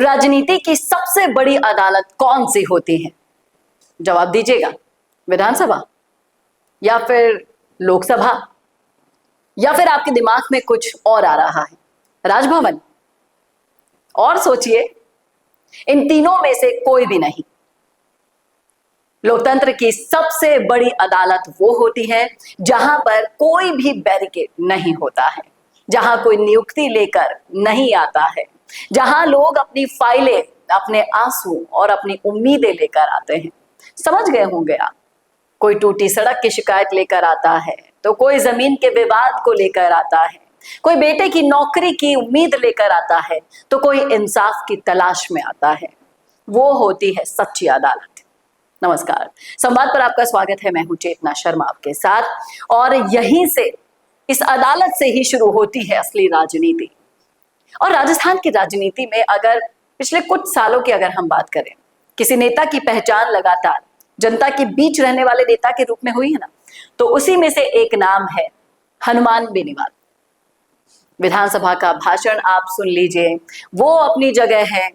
राजनीति की सबसे बड़ी अदालत कौन सी होती है? जवाब दीजिएगा। विधानसभा, या फिर लोकसभा, या फिर आपके दिमाग में कुछ और आ रहा है? राजभवन? और सोचिए, इन तीनों में से कोई भी नहीं। लोकतंत्र की सबसे बड़ी अदालत वो होती है जहां पर कोई भी बैरिकेड नहीं होता है, जहां कोई नियुक्ति लेकर नहीं आता है, जहां लोग अपनी फाइलें, अपने आंसू और अपनी उम्मीदें लेकर आते हैं। समझ गए होंगे आप। कोई टूटी सड़क की शिकायत लेकर आता है, तो कोई जमीन के विवाद को लेकर आता है, कोई बेटे की नौकरी की उम्मीद लेकर आता है, तो कोई इंसाफ की तलाश में आता है। वो होती है सच्ची अदालत। नमस्कार, संवाद पर आपका स्वागत है। मैं हूं चेतना शर्मा आपके साथ, और यहीं से, इस अदालत से ही शुरू होती है असली राजनीति। और राजस्थान की राजनीति में अगर पिछले कुछ सालों की अगर हम बात करें, किसी नेता की पहचान लगातार जनता के बीच रहने वाले नेता के रूप में हुई है ना, तो उसी में से एक नाम है हनुमान बेनीवाल। विधानसभा का भाषण आप सुन लीजिए, वो अपनी जगह है।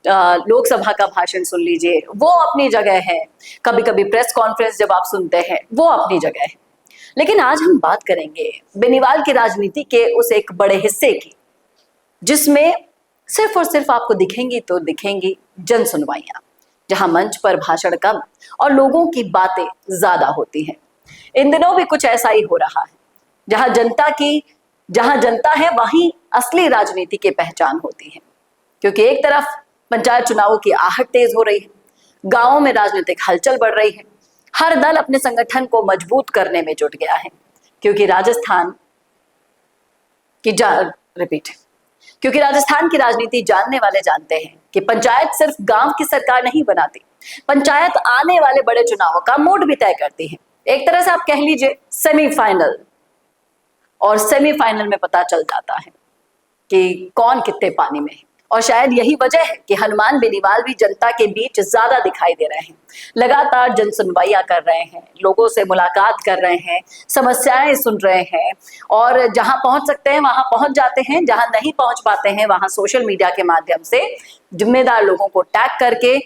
लोकसभा का भाषण सुन लीजिए, वो अपनी जगह है। कभी कभी प्रेस कॉन्फ्रेंस जब आप सुनते हैं, वो अपनी जगह है। लेकिन आज हम बात करेंगे बेनीवाल की राजनीति के उस एक बड़े हिस्से की, जिसमें सिर्फ और सिर्फ आपको दिखेंगी तो दिखेंगी जन सुनवाइयां, जहां मंच पर भाषण कम और लोगों की बातें ज्यादा होती हैं। इन दिनों भी कुछ ऐसा ही हो रहा है, जहां जनता है वहीं असली राजनीति की पहचान होती है। क्योंकि एक तरफ पंचायत चुनावों की आहट तेज हो रही है, गांवों में राजनीतिक हलचल बढ़ रही है, हर दल अपने संगठन को मजबूत करने में जुट गया है। क्योंकि राजस्थान की राजनीति जानने वाले जानते हैं कि पंचायत सिर्फ गांव की सरकार नहीं बनाती, पंचायत आने वाले बड़े चुनावों का मूड भी तय करती है। एक तरह से आप कह लीजिए सेमीफाइनल, और सेमीफाइनल में पता चल जाता है कि कौन कितने पानी में है। और शायद यही वजह है कि हनुमान बेनीवाल भी जनता के बीच ज्यादा दिखाई दे रहे हैं। लगातार जन सुनवाइयां कर रहे हैं, लोगों से मुलाकात कर रहे हैं, समस्याएं सुन रहे हैं, और जहां पहुंच सकते हैं वहां पहुंच जाते हैं, जहां नहीं पहुंच पाते हैं वहां सोशल मीडिया के माध्यम से जिम्मेदार लोगों को टैग करके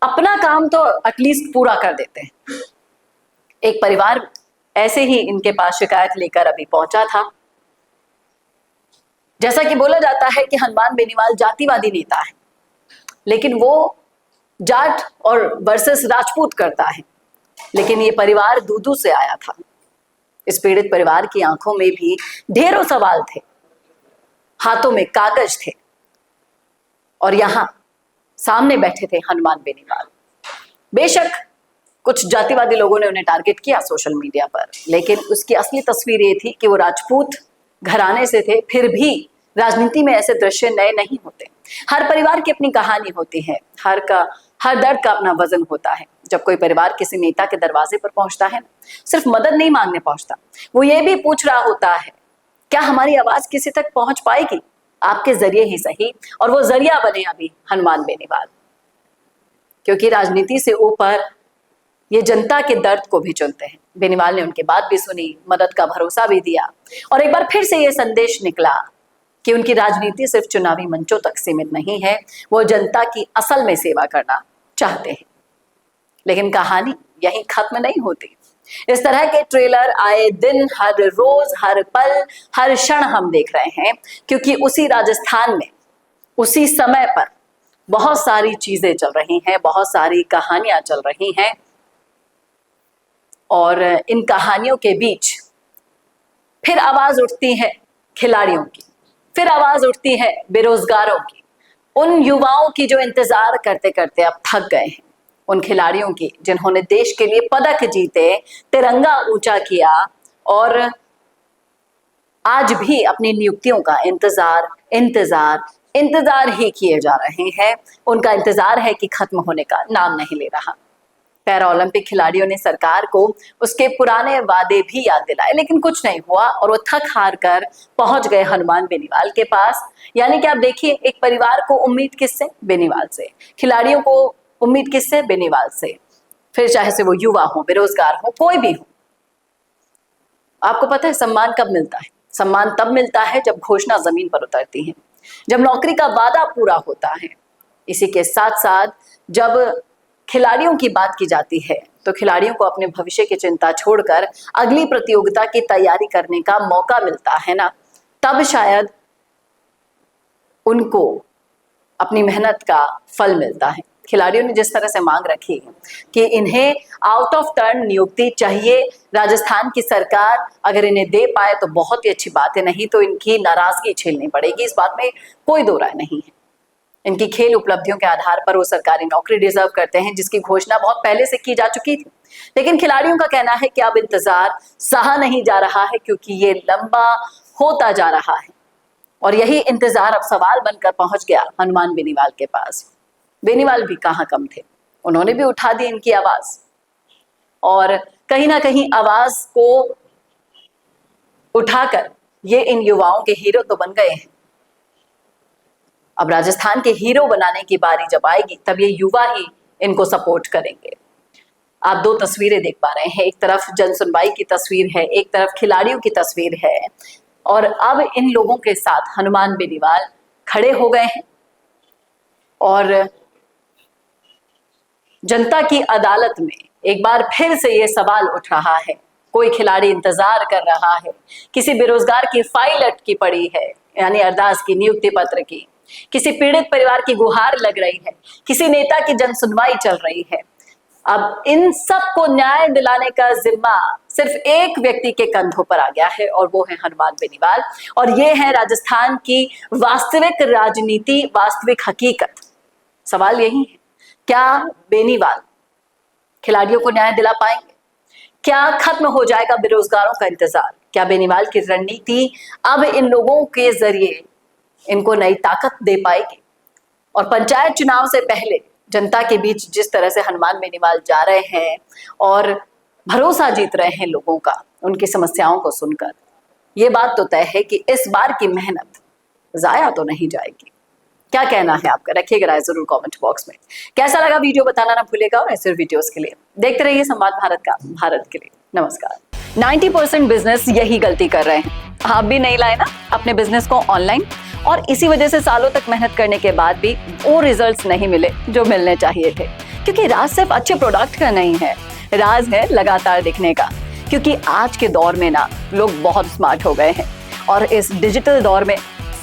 अपना काम तो एटलीस्ट पूरा कर देते हैं। एक परिवार ऐसे ही इनके पास शिकायत लेकर अभी पहुंचा था। जैसा कि बोला जाता है कि हनुमान बेनीवाल जातिवादी नेता है, लेकिन वो जाट और वर्सेस राजपूत करता है। लेकिन ये परिवार दूदू से आया था। इस पीड़ित परिवार की आंखों में भी ढेरों सवाल थे, हाथों में कागज थे, और यहां सामने बैठे थे हनुमान बेनीवाल। बेशक कुछ जातिवादी लोगों ने उन्हें टारगेट किया सोशल मीडिया पर, लेकिन उसकी असली तस्वीर ये थी कि वो राजपूत घराने से थे। फिर भी राजनीति में ऐसे दृश्य नए नहीं होते। हर परिवार की अपनी कहानी होती है, हर दर्द का अपना वजन होता है। जब कोई परिवार किसी नेता के दरवाजे पर पहुंचता है, सिर्फ मदद नहीं मांगने पहुंचता, वो ये भी पूछ रहा होता है, क्या हमारी आवाज किसी तक पहुंच पाएगी? आपके जरिए ही सही, और वो जरिया बने अभी हनुमान बेनीवाल। क्योंकि राजनीति से ऊपर ये जनता के दर्द को भी चुनते हैं। बेनीवाल ने उनकी बात भी सुनी, मदद का भरोसा भी दिया, और एक बार फिर से ये संदेश निकला कि उनकी राजनीति सिर्फ चुनावी मंचों तक सीमित नहीं है, वो जनता की असल में सेवा करना चाहते हैं। लेकिन कहानी यहीं खत्म नहीं होती। इस तरह के ट्रेलर आए दिन, हर रोज, हर पल, हर क्षण हम देख रहे हैं, क्योंकि उसी राजस्थान में उसी समय पर बहुत सारी चीजें चल रही हैं, बहुत सारी कहानियां चल रही हैं, और इन कहानियों के बीच फिर आवाज उठती है खिलाड़ियों की, फिर आवाज उठती है बेरोजगारों की, उन युवाओं की जो इंतजार करते करते अब थक गए हैं, उन खिलाड़ियों की जिन्होंने देश के लिए पदक जीते, तिरंगा ऊंचा किया, और आज भी अपनी नियुक्तियों का इंतजार ही किए जा रहे हैं। उनका इंतजार है कि खत्म होने का नाम नहीं ले रहा। पैरा ओलंपिक खिलाड़ियों ने सरकार को उसके पुराने वादे भी याद दिलाए, लेकिन कुछ नहीं हुआ, और वो थक हार कर पहुंच गए हनुमान बेनीवाल के पास। यानी कि आप देखिए, एक परिवार को उम्मीद किससे? बेनीवाल से। खिलाड़ियों को उम्मीद किससे? बेनीवाल से। फिर चाहे से वो युवा हो, बेरोजगार हो, कोई भी हो। आपको पता है सम्मान कब मिलता है? सम्मान तब मिलता है जब घोषणा जमीन पर उतरती है, जब नौकरी का वादा पूरा होता है, इसी के साथ साथ जब खिलाड़ियों की बात की जाती है तो खिलाड़ियों को अपने भविष्य की चिंता छोड़कर अगली प्रतियोगिता की तैयारी करने का मौका मिलता है ना, तब शायद उनको अपनी मेहनत का फल मिलता है। खिलाड़ियों ने जिस तरह से मांग रखी है कि इन्हें आउट ऑफ टर्न नियुक्ति चाहिए, राजस्थान की सरकार अगर इन्हें दे पाए तो बहुत ही अच्छी बात है, नहीं तो इनकी नाराजगी झेलनी पड़ेगी, इस बात में कोई दो राय नहीं है। इनकी खेल उपलब्धियों के आधार पर वो सरकारी नौकरी डिजर्व करते हैं, जिसकी घोषणा बहुत पहले से की जा चुकी थी। लेकिन खिलाड़ियों का कहना है कि अब इंतजार सहा नहीं जा रहा है, क्योंकि ये लंबा होता जा रहा है। और यही इंतजार अब सवाल बनकर पहुंच गया हनुमान बेनीवाल के पास। बेनीवाल भी कहां कम थे, उन्होंने भी उठा दी इनकी आवाज और कहीं ना कहीं आवाज को उठाकर ये इन युवाओं के हीरो तो बन गए हैं। अब राजस्थान के हीरो बनाने की बारी जब आएगी तब ये युवा ही इनको सपोर्ट करेंगे। आप दो तस्वीरें देख पा रहे हैं, एक तरफ जन सुनवाई की तस्वीर है, एक तरफ खिलाड़ियों की तस्वीर है और अब इन लोगों के साथ हनुमान बेनीवाल खड़े हो गए हैं और जनता की अदालत में एक बार फिर से ये सवाल उठ रहा है। कोई खिलाड़ी इंतजार कर रहा है, किसी बेरोजगार की फाइल अटकी पड़ी है, यानी अरदास की, नियुक्ति पत्र की, किसी पीड़ित परिवार की गुहार लग रही है, किसी नेता की जन सुनवाई चल रही है। अब इन सबको न्याय दिलाने का जिम्मा सिर्फ एक व्यक्ति के कंधों पर आ गया है और वो है हनुमान बेनीवाल। और ये है राजस्थान की वास्तविक राजनीति, वास्तविक हकीकत। सवाल यही है, क्या बेनीवाल खिलाड़ियों को न्याय दिला पाएंगे? क्या खत्म हो जाएगा बेरोजगारों का इंतजार? क्या बेनीवाल की रणनीति अब इन लोगों के जरिए इनको नई ताकत दे पाएगी? और पंचायत चुनाव से पहले जनता के बीच जिस तरह से हनुमान बेनीवाल जा रहे हैं और भरोसा जीत रहे हैं लोगों का, उनकी समस्याओं को सुनकर, ये बात तो तय है कि इस बार की मेहनत जाया तो नहीं जाएगी। क्या कहना है आपका? रखिएगा राय जरूर कमेंट बॉक्स में। कैसा लगा वीडियो बताना ना भूलिएगा और ऐसे वीडियोस के लिए देखते रहिए संवाद भारत का, भारत के लिए। नमस्कार। 90% बिजनेस यही गलती कर रहे हैं। आप भी नहीं लाए ना अपने बिजनेस को ऑनलाइन, और इसी वजह से सालों तक मेहनत करने के बाद भी वो रिजल्ट्स नहीं मिले जो मिलने चाहिए थे। क्योंकि राज सिर्फ अच्छे प्रोडक्ट का नहीं है, राज है लगातार दिखने का। क्योंकि आज के दौर में ना लोग बहुत स्मार्ट हो गए हैं और इस डिजिटल दौर में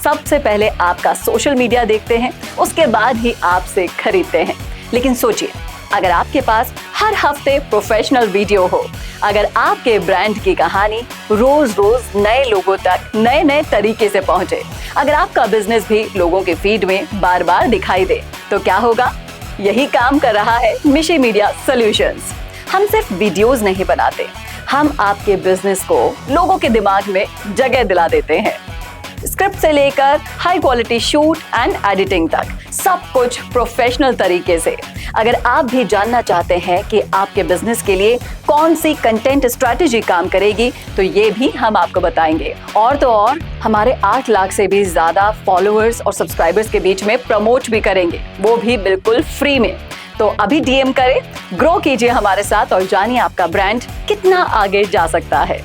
सबसे पहले आपका सोशल मीडिया देखते हैं, उसके बाद ही आपसे खरीदते हैं। लेकिन सोचिए, अगर आपके पास हर हफ्ते प्रोफेशनल वीडियो हो, अगर आपके ब्रांड की कहानी रोज रोज नए लोगों तक नए नए तरीके से पहुंचे, अगर आपका बिजनेस भी लोगों के फीड में बार बार दिखाई दे, तो क्या होगा? यही काम कर रहा है मिशी मीडिया सॉल्यूशंस। हम सिर्फ वीडियोस नहीं बनाते, हम आपके बिजनेस को लोगों के दिमाग में जगह दिला देते हैं। स्क्रिप्ट से लेकर high quality shoot and editing तक सब कुछ प्रोफेशनल तरीके से। अगर आप भी जानना चाहते हैं कि आपके बिजनेस के लिए कौन सी कंटेंट स्ट्रैटेजी काम करेगी, तो ये भी हम आपको बताएंगे। और तो और हमारे 8 लाख से भी ज्यादा फॉलोअर्स और सब्सक्राइबर्स के बीच में प्रमोट भी करेंगे, वो भी बिल्कुल फ्री में। तो अभी डीएम करें, ग्रो कीजिए हमारे साथ और जानिए आपका ब्रांड कितना आगे जा सकता है।